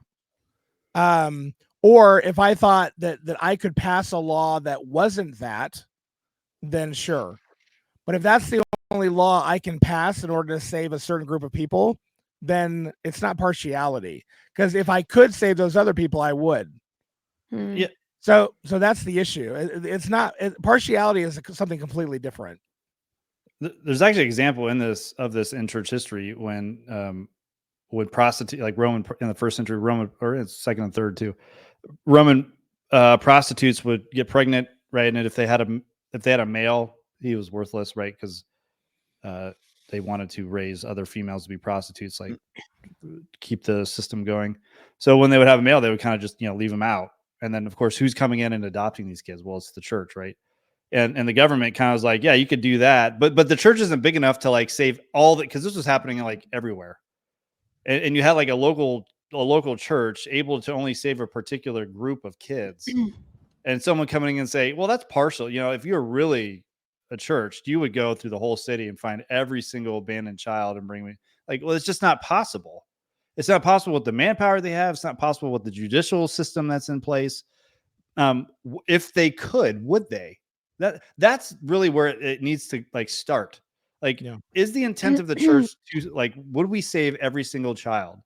Or if I thought that I could pass a law that wasn't that, then sure. But if that's the only law I can pass in order to save a certain group of people, then it's not partiality. Because if I could save those other people, I would. Yeah. So that's the issue. It's not partiality is something completely different. There's actually an example in this in church history when prostitute, like Roman in the first century, Roman, or in second and third too, Roman prostitutes would get pregnant, right? And if they had a male, he was worthless, right? Because they wanted to raise other females to be prostitutes, like keep the system going. So when they would have a male, they would kind of just leave them out. And then, of course, who's coming in and adopting these kids? Well, it's the church, right? And the government kind of was like, yeah, you could do that, but the church isn't big enough to save all that, because this was happening everywhere, and you had a local church able to only save a particular group of kids, and someone coming in and say, well, that's partial. If you're really a church, you would go through the whole city and find every single abandoned child and bring me. Well, it's just not possible. It's not possible with the manpower they have. It's not possible with the judicial system that's in place. If they could, would they? That's really where it needs to start. Is the intent of the church to would we save every single child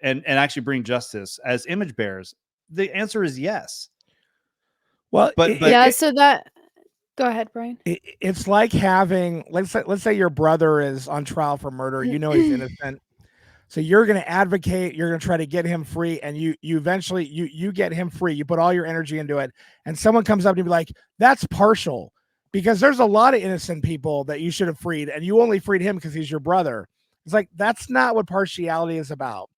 and actually bring justice as image bearers? The answer is yes. Well, go ahead, Brian. It's like having, let's say your brother is on trial for murder. He's innocent. So you're going to advocate, you're going to try to get him free, and you eventually you get him free. You put all your energy into it, and someone comes up to you and be like, that's partial. because there's a lot of innocent people that you should have freed, and you only freed him because he's your brother. It's like, that's not what partiality is about.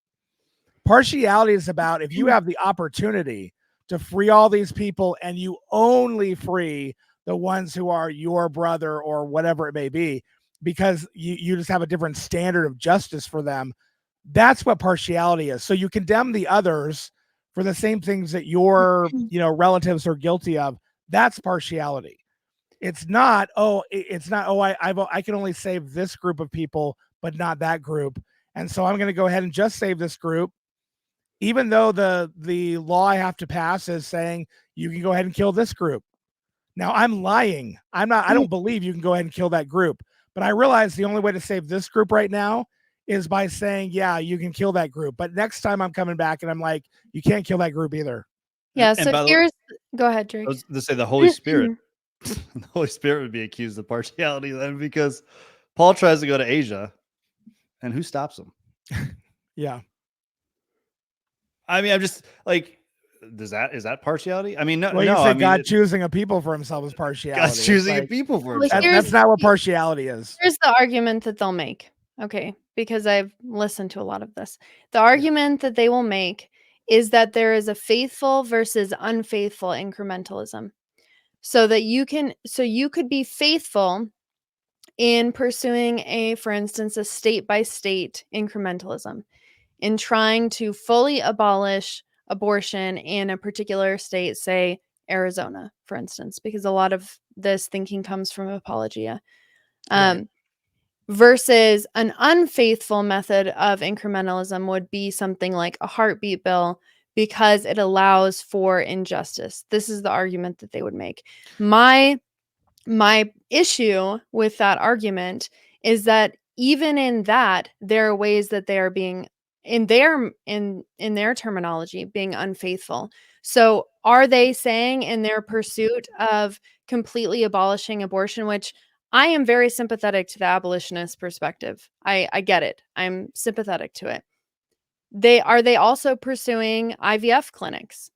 Partiality is about if you have the opportunity to free all these people and you only free the ones who are your brother or whatever it may be, because you just have a different standard of justice for them. That's what partiality is. So you condemn the others for the same things that your relatives are guilty of. That's partiality. It's not, I can only save this group of people, but not that group. And so I'm going to go ahead and just save this group, even though the law I have to pass is saying you can go ahead and kill this group. Now I'm lying. I don't believe you can go ahead and kill that group, but I realize the only way to save this group right now is by saying, yeah, you can kill that group. But next time I'm coming back and I'm like, you can't kill that group either. Yeah. So go ahead, Drake. I was going to say the Holy Spirit. The Holy Spirit would be accused of partiality then, because Paul tries to go to Asia, and who stops him? Yeah. I mean, I'm just like, is that partiality? I mean, no. Well, you no, say I mean, God choosing a people for himself is partiality. God's choosing a people for himself. That's not what partiality is. Here's the argument that they'll make. Okay, because I've listened to a lot of this. The argument that they will make is that there is a faithful versus unfaithful incrementalism. So you could be faithful in pursuing for instance, a state by state incrementalism, in trying to fully abolish abortion in a particular state, say Arizona, for instance, because a lot of this thinking comes from apologia. Right. Versus an unfaithful method of incrementalism would be something like a heartbeat bill, because it allows for injustice. This is the argument that they would make. My issue with that argument is that even in that, there are ways that they are being, in their terminology, being unfaithful. So are they saying in their pursuit of completely abolishing abortion, which I am very sympathetic to the abolitionist perspective. I get it. I'm sympathetic to it. Are they also pursuing IVF clinics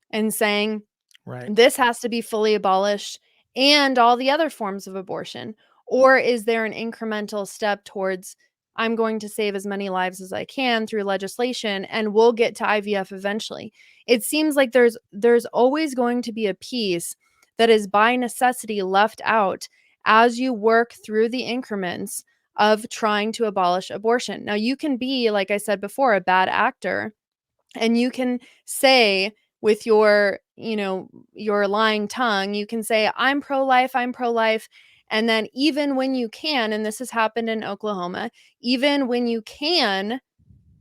and saying, right, this has to be fully abolished and all the other forms of abortion? Or is there an incremental step towards, I'm going to save as many lives as I can through legislation, and we'll get to IVF eventually? It seems like there's always going to be a piece that is by necessity left out as you work through the increments of trying to abolish abortion. Now, you can be, like I said before, a bad actor, and you can say with your lying tongue, you can say, I'm pro-life. And then even when you can, and this has happened in Oklahoma, even when you can,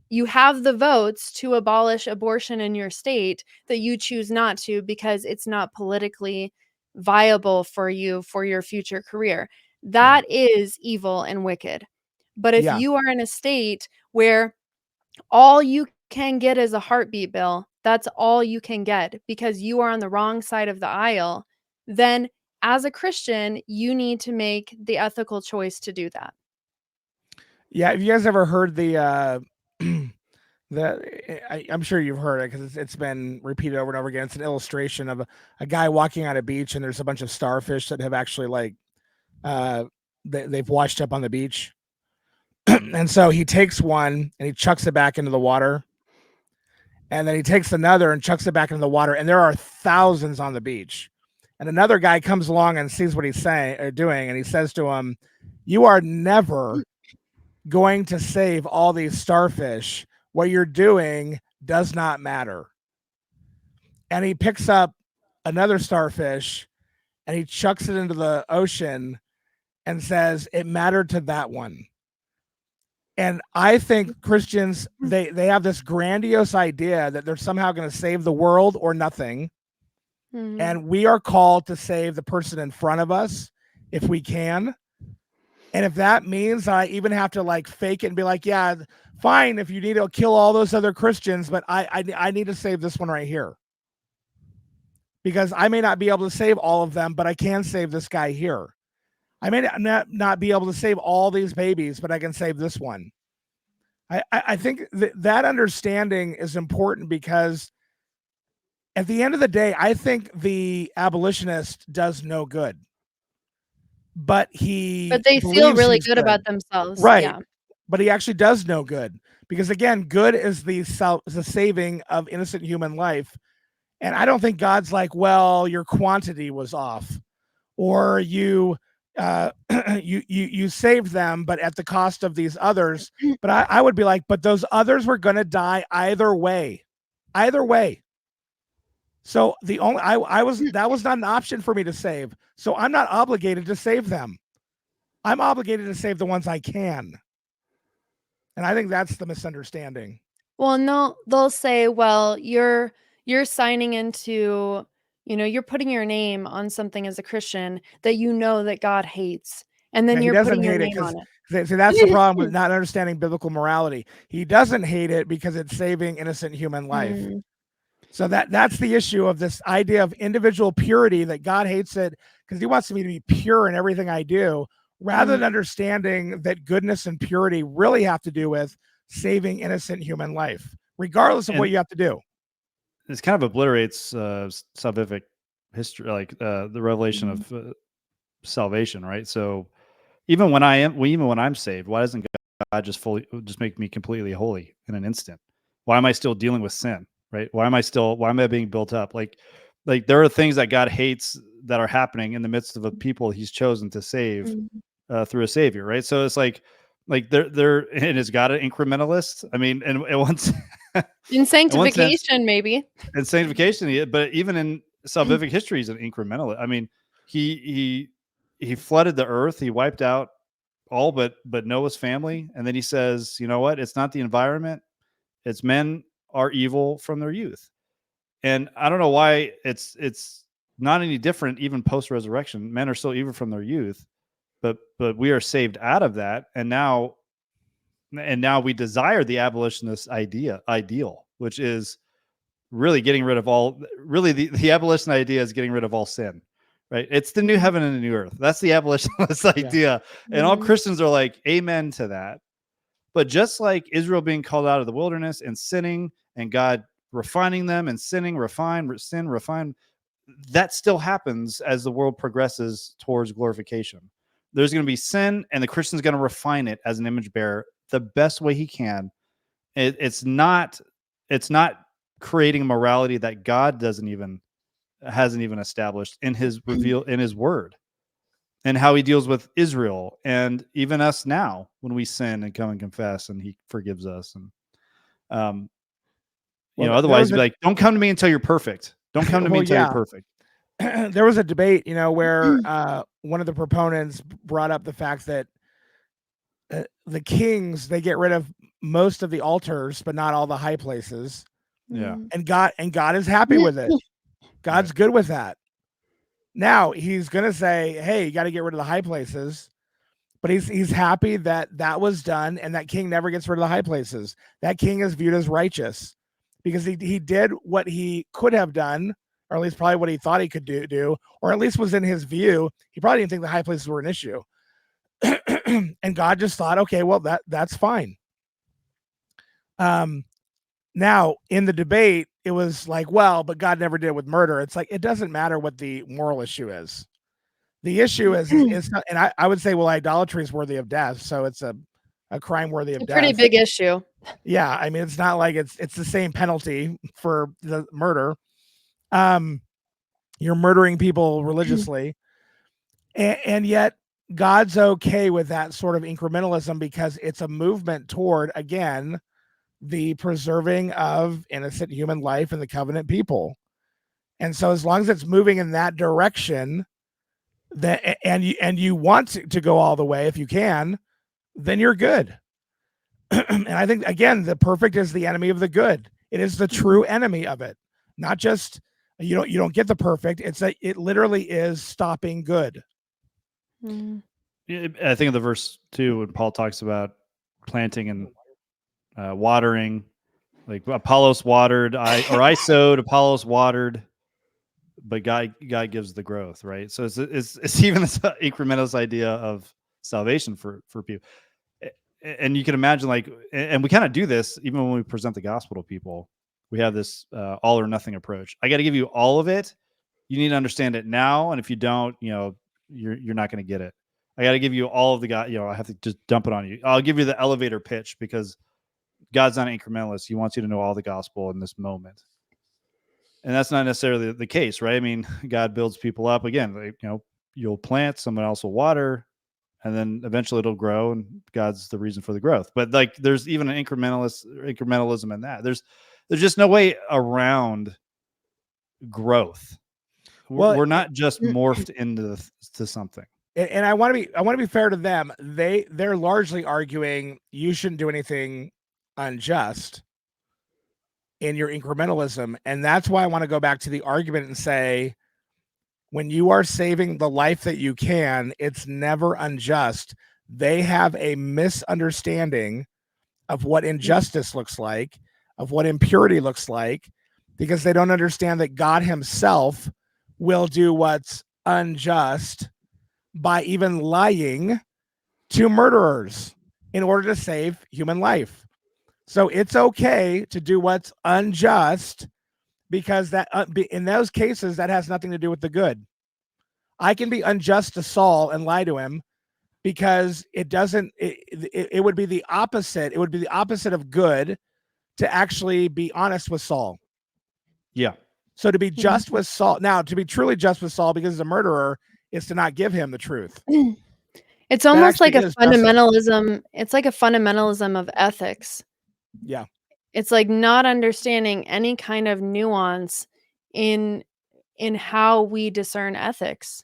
you have the votes to abolish abortion in your state, that you choose not to because it's not politically viable for you for your future career. That is evil and wicked. But if you are in a state where all you can get is a heartbeat bill, that's all you can get because you are on the wrong side of the aisle, then as a Christian, you need to make the ethical choice to do that. Yeah. Have you guys ever heard I'm sure you've heard it because it's been repeated over and over again. It's an illustration of a guy walking on a beach, and there's a bunch of starfish that have actually they've washed up on the beach. And so he takes one and he chucks it back into the water. And then he takes another and chucks it back into the water. And there are thousands on the beach. And another guy comes along and sees what he's doing. And he says to him, you are never going to save all these starfish. What you're doing does not matter. And he picks up another starfish and he chucks it into the ocean and says, it mattered to that one. And I think Christians, they have this grandiose idea that they're somehow going to save the world or nothing. Mm-hmm. And we are called to save the person in front of us if we can. And if that means I even have to fake it and be like, yeah, fine, if you need to kill all those other Christians, but I need to save this one right here. Because I may not be able to save all of them, but I can save this guy here. I may not be able to save all these babies, but I can save this one. I think that understanding is important because at the end of the day, I think the abolitionist does no good. but But they feel believes really he's good good. about themselves. Right. Yeah. But he actually does know good, because again, good is the saving of innocent human life. And I don't think God's like, well, your quantity was off, or you you saved them, but at the cost of these others. But I would be like, but those others were going to die either way. So the only I was that was not an option for me to save. So I'm not obligated to save them. I'm obligated to save the ones I can. And I think that's the misunderstanding. Well, no, they'll say, well, you're signing into, you're putting your name on something as a Christian that that God hates, and then Yeah, he you're doesn't putting your hate it name because on it. that's the problem with not understanding biblical morality. He doesn't hate it because it's saving innocent human life. Mm. So that's the issue of this idea of individual purity, that God hates it because he wants me to be pure in everything I do, rather than understanding that goodness and purity really have to do with saving innocent human life, regardless of what you have to do. This kind of obliterates salvific history, like the revelation of salvation, right? So even when I'm saved, why doesn't God just make me completely holy in an instant? Why am I still dealing with sin, right? Why am I being built up? Like there are things that God hates that are happening in the midst of a people he's chosen to save through a savior, right? So it's like they're and is God an incrementalist? I mean, and once In sanctification, maybe. in sanctification, but even in salvific history, he's an incrementalist. I mean, he flooded the earth, he wiped out all but Noah's family, and then he says, you know what? It's not the environment; it's men are evil from their youth. And I don't know why it's not any different even post resurrection. Men are still evil from their youth, but we are saved out of that, and now we desire the abolitionist ideal, which is really getting rid of all. Really, the abolition idea is getting rid of all sin. Right? It's the new heaven and the new earth. That's the abolitionist idea. And all Christians are like, amen to that. But just like Israel being called out of the wilderness and sinning, and God refining them and sinning, refine, that still happens as the world progresses towards glorification. There's going to be sin, and the Christian's going to refine it as an image bearer the best way he can. It's not creating a morality that God hasn't even established in his word, and how he deals with Israel and even us now when we sin and come and confess, and he forgives us. And otherwise he'd be like, don't come to me until you're perfect. Don't come to me until you're perfect. There was a debate, where one of the proponents brought up the fact that the kings, they get rid of most of the altars, but not all the high places. Yeah. And God is happy with it. God's good with that. Now he's going to say, hey, you got to get rid of the high places. But he's happy that was done, and that king never gets rid of the high places. That king is viewed as righteous because he did what he could have done, or at least probably what he thought he could do, or at least was in his view. He probably didn't think the high places were an issue. And God just thought, okay, well, that's fine. Now in the debate, it was like, well, but God never did it with murder. It's like, it doesn't matter what the moral issue is. The issue is not, and I would say, well, idolatry is worthy of death, so it's a crime worthy of death. Pretty big issue. Yeah, I mean, it's not like it's the same penalty for the murder. You're murdering people religiously, and yet God's okay with that sort of incrementalism because it's a movement toward, again, the preserving of innocent human life and the covenant people. And so as long as it's moving in that direction, and you want to go all the way if you can, then you're good. And I think, again, the perfect is the enemy of the good. It is the true enemy of it. Not just you don't get the perfect. It literally is stopping good. I think of the verse 2 when Paul talks about planting and watering, like Apollos watered, I sowed, Apollos watered, but God gives the growth, right? So it's even this incrementalist idea of salvation for people. And you can imagine, and we kind of do this even when we present the gospel to people. We have this all or nothing approach. I got to give you all of it. You need to understand it now, and if you don't, you're not going to get it. I got to give you all of the God. I have to just dump it on you. I'll give you the elevator pitch because God's not an incrementalist. He wants you to know all the gospel in this moment. And that's not necessarily the case, right? I mean, God builds people up again. You'll plant, someone else will water, and then eventually it'll grow, and God's the reason for the growth. But like, there's even an incrementalism in that. There's just no way around growth. We're not just morphed into to something. And I want to be fair to them. They're largely arguing you shouldn't do anything unjust in your incrementalism, and that's why I want to go back to the argument and say, when you are saving the life that you can, it's never unjust. They have a misunderstanding of what injustice looks like, of what impurity looks like, because they don't understand that God himself will do what's unjust by even lying to murderers in order to save human life. So it's okay to do what's unjust, because that in those cases, that has nothing to do with the good. I can be unjust to Saul and lie to him because it would be the opposite. It would be the opposite of good to actually be honest with Saul. Yeah. So to be just with Saul, now to be truly just with Saul because he's a murderer, is to not give him the truth. It's almost like a fundamentalism. It's like a fundamentalism of ethics. Yeah. It's like not understanding any kind of nuance in how we discern ethics.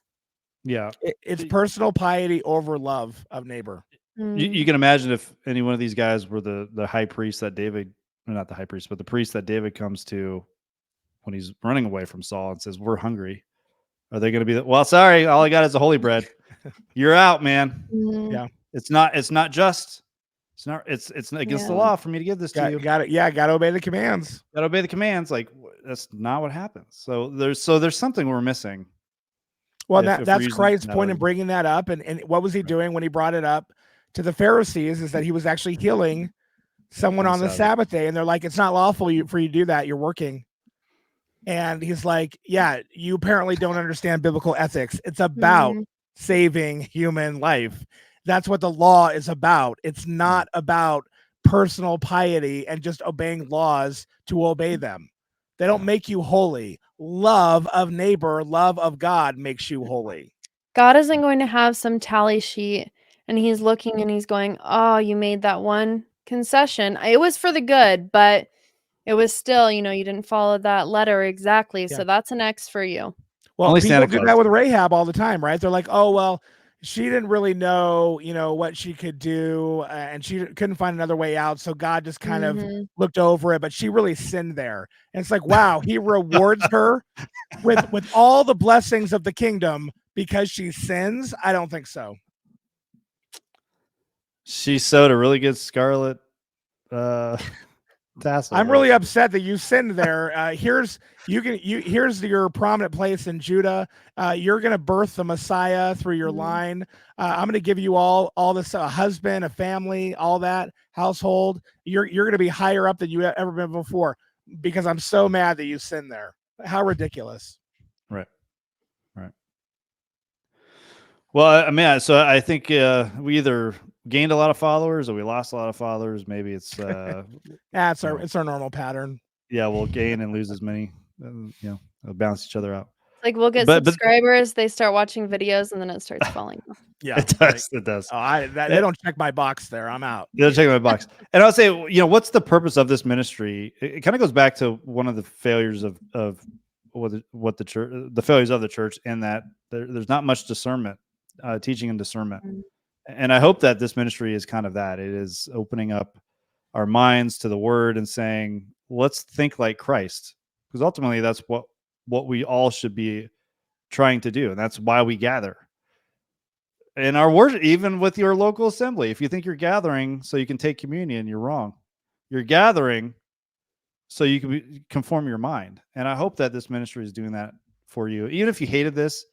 Yeah. It's personal piety over love of neighbor. You can imagine if any one of these guys were the high priest that David, or not the high priest, but the priest that David comes to when he's running away from Saul and says, "We're hungry." Are they going to be well, sorry, all I got is the holy bread. You're out, man. Yeah. It's not just. It's against the law for me to give this to you. Got to obey the commands. Got to obey the commands. Like, that's not what happens. So there's something we're missing. Well, that's Christ's point in bringing that up. And what was he doing when he brought it up to the Pharisees? Is that he was actually healing someone on the Sabbath day. And they're like, it's not lawful for you to do that. You're working. And he's like, yeah, you apparently don't understand biblical ethics. It's about saving human life. That's what the law is about. It's not about personal piety and just obeying laws to obey them. They don't make you holy. Love of neighbor, love of God makes you holy. God isn't going to have some tally sheet and he's looking and he's going, oh, you made that one concession. It was for the good, but it was still, you didn't follow that letter exactly. Yeah. So that's an X for you. Well, only people do that with Rahab all the time, right? They're like, oh, well, she didn't really know, what she could do, and she couldn't find another way out. So God just kind of looked over it, but she really sinned there. And it's like, wow, he rewards her with all the blessings of the kingdom because she sins. I don't think so. She sewed a really good scarlet tassel. I'm really upset that you sinned there. Here's your prominent place in Judah. You're going to birth the Messiah through your line. I'm going to give you all this, a husband, a family, all that household. You're going to be higher up than you ever been before because I'm so mad that you sinned there. How ridiculous. Right. Well, I mean, so I think we either gained a lot of followers or we lost a lot of followers. Maybe it's it's our normal pattern. Yeah, we'll gain and lose as many. It'll balance each other out. Like we'll get subscribers, they start watching videos, and then it starts falling off. Yeah, it does. It does. Oh, they don't check my box there. I'm out. They don't check my box. And I'll say, what's the purpose of this ministry? It kind of goes back to one of the failures of what the church, the failures of the church, in that there's not much discernment. Teaching and discernment. And I hope that this ministry is kind of that. It is opening up our minds to the word and saying, let's think like Christ, because ultimately that's what we all should be trying to do. And that's why we gather in our worship, even with your local assembly. If you think you're gathering so you can take communion, you're wrong. You're gathering so you can conform your mind. And I hope that this ministry is doing that for you. Even if you hated this,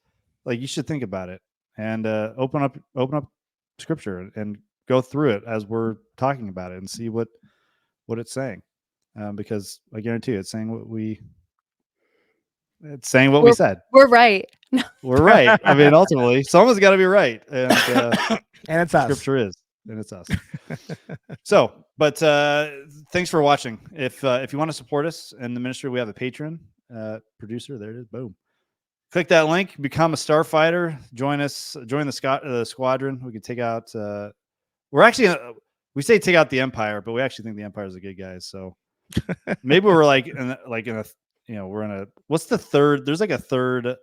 like, you should think about it. And open up scripture and go through it as we're talking about it and see what it's saying, because I guarantee you it's saying what we It's saying what we said. We're right. We're right. I mean, ultimately, someone's got to be right, and And it's us. Scripture is, and it's us. So, but thanks for watching. If you want to support us in the ministry, we have a Patreon producer. There it is. Boom. Click that link. Become a starfighter. Join us. Join the squadron. We can take out. We're actually we say take out the Empire, but we actually think the Empire is the good guys. So maybe we're like in a we're in a what's the third? There's like a third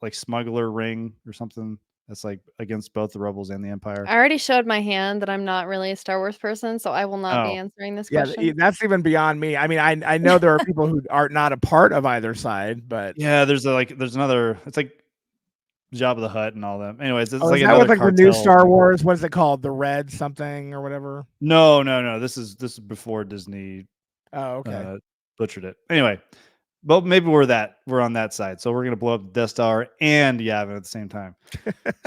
like smuggler ring or something that's like against both the rebels and the Empire. I already showed my hand that I'm not really a Star Wars person, so I will not be answering this question. Yeah, that's even beyond me. I mean, I know there are people who are not a part of either side, but yeah, there's another. It's like Jabba the Hutt and all that. Anyways, it's like that another was like cartel. the new Star Wars. What is it called? The Red something or whatever. No. This is before Disney. Oh, okay. Butchered it. Anyway, but maybe we're on that side. So we're gonna blow up the Death Star and Yavin at the same time.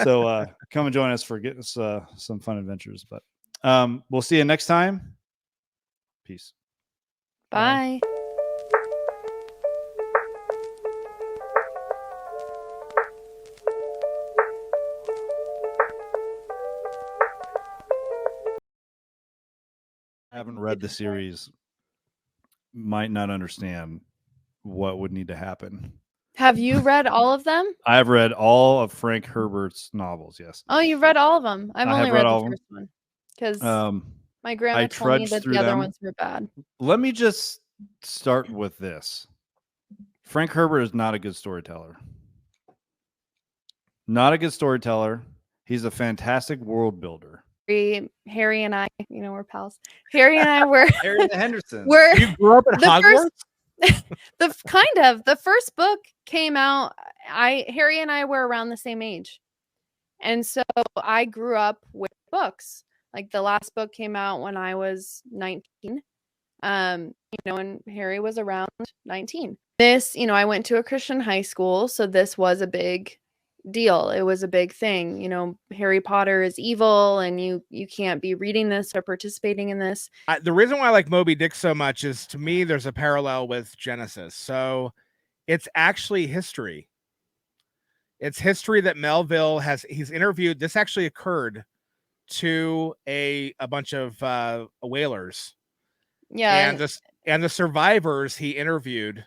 So come and join us for getting us some fun adventures. But we'll see you next time. Peace. Bye. Haven't read the series, might not understand what would need to happen. Have you read all of them? I've read all of Frank Herbert's novels. Yes. Oh, you've read all of them. I've only read the first one because my grandma told me that the other ones were bad. Let me just start with this. Frank Herbert is not a good storyteller. Not a good storyteller. He's a fantastic world builder. Harry and I, we're pals. Harry and I were Harry the Henderson. You grew up at Hogwarts? The first book came out. Harry and I were around the same age, and so I grew up with books. Like the last book came out when I was 19, and Harry was around 19. This, I went to a Christian high school, so this was a big deal. It was a big thing. Harry Potter is evil, and you can't be reading this or participating in this. The reason why I like Moby Dick so much is, to me, there's a parallel with Genesis. So it's actually history. It's history that Melville he's interviewed. This actually occurred to a bunch of whalers. Yeah. And the survivors he interviewed.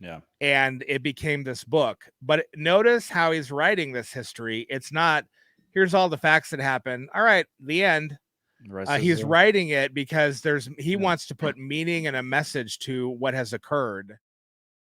Yeah. And it became this book. But notice how he's writing this history. It's not, here's all the facts that happen. All right, the end. He's writing it because he wants to put meaning and a message to what has occurred.